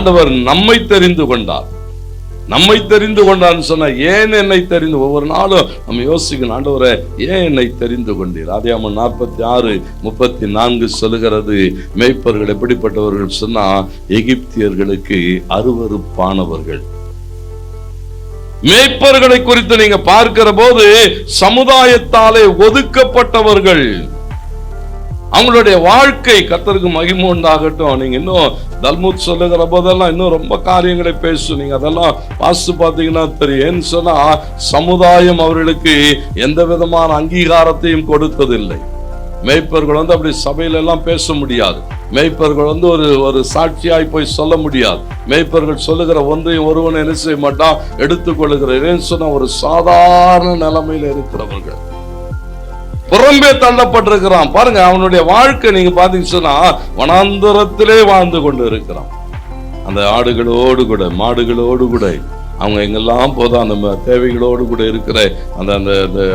ஆண்டவர் நம்மை தெரிந்து கொண்டார். நம்மை தெரிந்து கொண்டான்னு சொன்னா, ஏன் என்னை தெரிந்து, ஒவ்வொரு நாளும் நம்ம யோசிக்கணும், ஆண்டவரே ஏன் என்னை தெரிந்து கொண்டீர்? ஆதியாகமம் 46:34 சொல்லுகிறது, மேய்ப்பர்கள் எப்படிப்பட்டவர்கள் சொன்னா, எகிப்தியர்களுக்கு அருவருப்பானவர்கள். மேய்ப்பர்களை குறித்து நீங்க பார்க்கிற போது சமுதாயத்தாலே ஒதுக்கப்பட்டவர்கள். அவங்களுடைய வாழ்க்கை கர்த்தருக்கு மகிமை உண்டாகட்டும். நீங்க இன்னும் தல்முத் சொல்லுகிற போதெல்லாம் இன்னும் ரொம்ப காரியங்களை பேசும். நீங்க அதெல்லாம் வாசித்து பார்த்தீங்கன்னா தெரியும். ஏன்னு சொன்னா, சமுதாயம் அவர்களுக்கு எந்த விதமான அங்கீகாரத்தையும் கொடுத்ததில்லை. மேய்ப்பர்கள் அப்படி சபையில எல்லாம் பேச முடியாது. மேய்ப்பர்கள் ஒரு சாட்சியாய் போய் சொல்ல முடியாது. மேய்ப்பர்கள் சொல்லுகிற ஒன்றையும் ஒருவன் என்ன செய்ய மாட்டான், எடுத்துக்கொள்ளுகிறேன் சொன்னா, ஒரு சாதாரண நிலைமையில இருக்கிறவர்கள் புறம்பே தள்ளப்பட்டிருக்கிறான். பாருங்க, அவனுடைய வாழ்க்கை நீங்க பாத்தீங்கன்னா சொன்னா, வனாந்தரத்திலே வாழ்ந்து கொண்டு இருக்கிறான். அந்த ஆடுகளோடு கூட மாடுகளோடு கூட அவங்க எங்கெல்லாம் போதும் அந்த தேவைகளோடு கூட இருக்கிற அந்த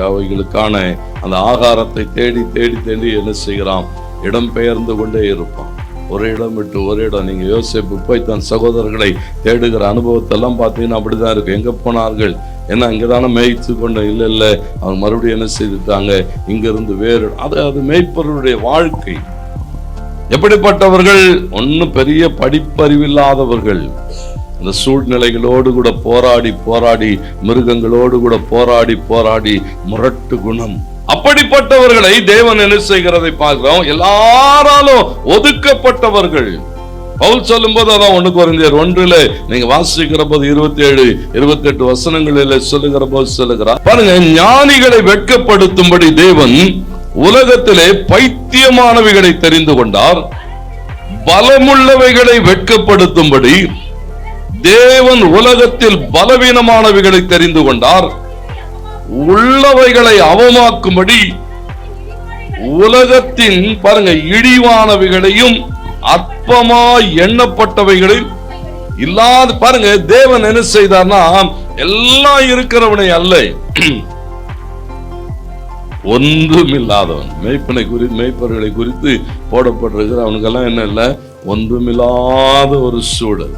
அவைகளுக்கான அந்த ஆகாரத்தை தேடி தேடி தேடி என்ன செய்கிறான், இடம் பெயர்ந்து கொண்டே இருப்பான். ஒரு இடம் விட்டு ஒரு இடம். நீங்க யோசேப்பு போய் தன் சகோதரர்களை தேடுகிற அனுபவத்தெல்லாம் பார்த்தீங்கன்னா அப்படிதான் இருக்கு. எங்க போனார்கள், ஏன்னா இங்கதானே மேய்த்து கொண்டு, இல்ல அவங்க மறுபடியும் என்ன செய்துட்டாங்க, இங்க இருந்து வேறு. அது மேய்ப்பவர்களுடைய வாழ்க்கை. எப்படிப்பட்டவர்கள்? ஒன்னும் பெரிய படிப்பறிவில்லாதவர்கள். அந்த சூழ்நிலைகளோடு கூட போராடி போராடி, மிருகங்களோடு கூட போராடி போராடி, முரட்டு குணம். அப்படிப்பட்டவர்களை தேவன் என்ன செய்கிறதை பார்க்கிறோம். எல்லாராலும் ஒதுக்கப்பட்டவர்கள். பவுல் சொல்லும் போது அதான் 1 கொரிந்தியர் 1 நீங்க வாசிக்கிற போது 27-28 வசனங்களில் சொல்லுகிற போது சொல்லுகிறார். பாருங்க, ஞானிகளை வெட்கப்படுத்தும்படி தேவன் உலகத்திலே பைத்தியமானவைகளை தெரிந்து கொண்டார். பலமுள்ளவைகளை வெட்கப்படுத்தும்படி தேவன் உலகத்தில் பலவீனமானவைகளை தெரிந்து கொண்டார். உள்ளவைகளை அவமாக்கும்படி உலகத்தின் பாருங்க இழிவானவைகளையும் அற்பமாய் எண்ணப்பட்டவைகளில் இல்லாத. பாருங்க, தேவன் என்ன செய்தார்னா, எல்லாம் இருக்கிறவனை அல்ல, ஒன்றும் இல்லாதவன். மேய்ப்பர்களை குறித்து போடப்பட்டிருக்கிற அவனுக்கெல்லாம் என்ன இல்லை, ஒன்றுமில்லாத ஒரு சூழல்.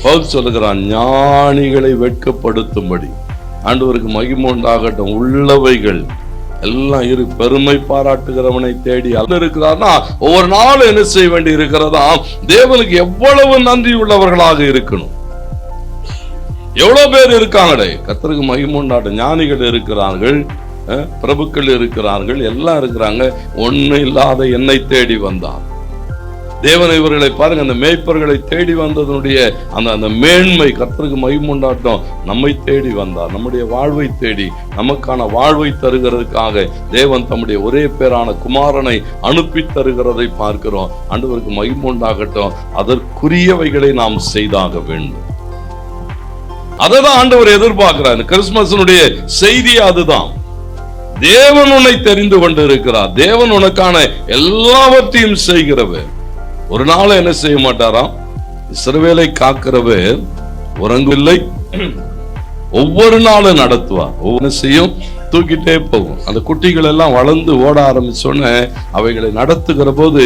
பவுல் சொல்லுகிறான், ஞானிகளை வெட்கப்படுத்தும்படி. ஆண்டவருக்கு மகிமை உண்டாகட்டும். உள்ளவைகள் எல்லாம் பெருமை பாராட்டுகிறவனை தேடி அல்ல இருக்கிறார்னா, ஒவ்வொரு நாளும் என்ன செய்ய வேண்டி இருக்கிறதா, தேவனுக்கு எவ்வளவு நன்றி உள்ளவர்களாக இருக்கணும். எவ்வளவு பேர் இருக்காங்களே, கர்த்தருக்கு மகிமை உண்டாகட்டும். ஞானிகள் இருக்கிறார்கள், பிரபுக்கள் இருக்கிறார்கள், எல்லாம் இருக்கிறாங்க. ஒண்ணு இல்லாத என்னை தேடி வந்தார் தேவன். இவர்களை பாருங்க, அந்த மேய்ப்பர்களை தேடி வந்ததனுடைய அந்த மேன்மை கர்த்தருக்கு மகிமை உண்டாகட்டும். நம்மை தேடி வந்தார், நம்முடைய வாழ்வை தேடி நமக்கான வாழ்வை தருகிறதுக்காக தேவன் தம்முடைய ஒரே பேரான குமாரனை அனுப்பி தருகிறதை பார்க்கிறோம். ஆண்டவருக்கு மகிமை உண்டாகட்டும். அதற்குரியவைகளை நாம் செய்தாக வேண்டும். அததான் ஆண்டவர் எதிர்பார்க்கிறார். கிறிஸ்துமஸினுடைய செய்தி அதுதான். தேவன் உன்னை தெரிந்து கொண்டு இருக்கிறார். தேவன் உனக்கான எல்லாவற்றையும் செய்கிறவர். ஒரு நாள் என்ன செய்ய மாட்டாராம், இஸ்ரவேலை காக்கிறவர் உறங்கவில்லை, ஒவ்வொரு நாளும் நடத்துவார். ஒவ்வொரு செய்யும் தூக்கிட்டே போகும். அந்த குட்டிகள் எல்லாம் வளர்ந்து ஓட ஆரம்பிச்சோன்னு அவைகளை நடத்துகிற போது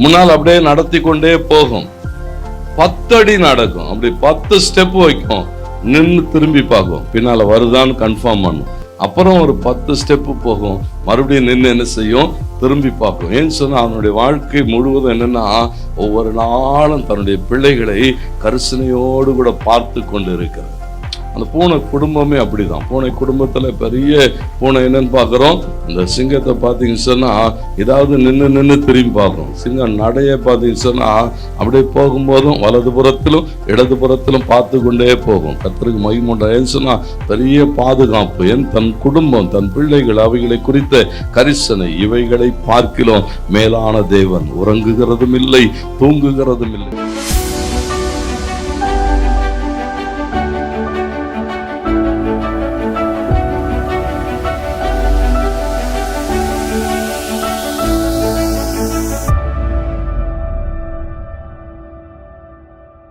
முன்னால் அப்படியே நடத்தி கொண்டே போகும். 10 அடி நடக்கும். அப்படி 10 ஸ்டெப் வைக்கும். நின்று திரும்பி பார்க்கும், பின்னால வருதான்னு கன்ஃபார்ம் பண்ணும். அப்புறம் ஒரு 10 ஸ்டெப்பு போகும், மறுபடியும் நின்று என்ன செய்யும், திரும்பி பார்க்கும். ஏன்னு சொன்னா, அவனுடைய வாழ்க்கை முழுவதும் என்னன்னா, ஒவ்வொரு நாளும் தன்னுடைய பிள்ளைகளை கரிசனையோடு கூட பார்த்து கொண்டு இருக்கிறது. அந்த பூனை குடும்பமே அப்படிதான். பூனை குடும்பத்துல பெரிய பூனை என்னன்னு பாக்குறோம், இந்த சிங்கத்தை பார்த்தீங்கன்னு சொன்னா ஏதாவது நின்று திரும்பி பார்க்கும். சிங்கம் நடைய பார்த்தீங்கன்னு சொன்னா அப்படியே போகும்போதும் வலது புறத்திலும் இடது புறத்திலும் பார்த்து கொண்டே போகும். கர்த்தருக்கு மகிமை உண்டாகும்னு சொன்னா பெரிய பாதுகாப்பு. தன் குடும்பம், தன் பிள்ளைகள், அவைகளை குறித்த கரிசனை, இவைகளை பார்க்கிலும் மேலான தேவன். உறங்குகிறதும் இல்லை, தூங்குகிறதும் இல்லை.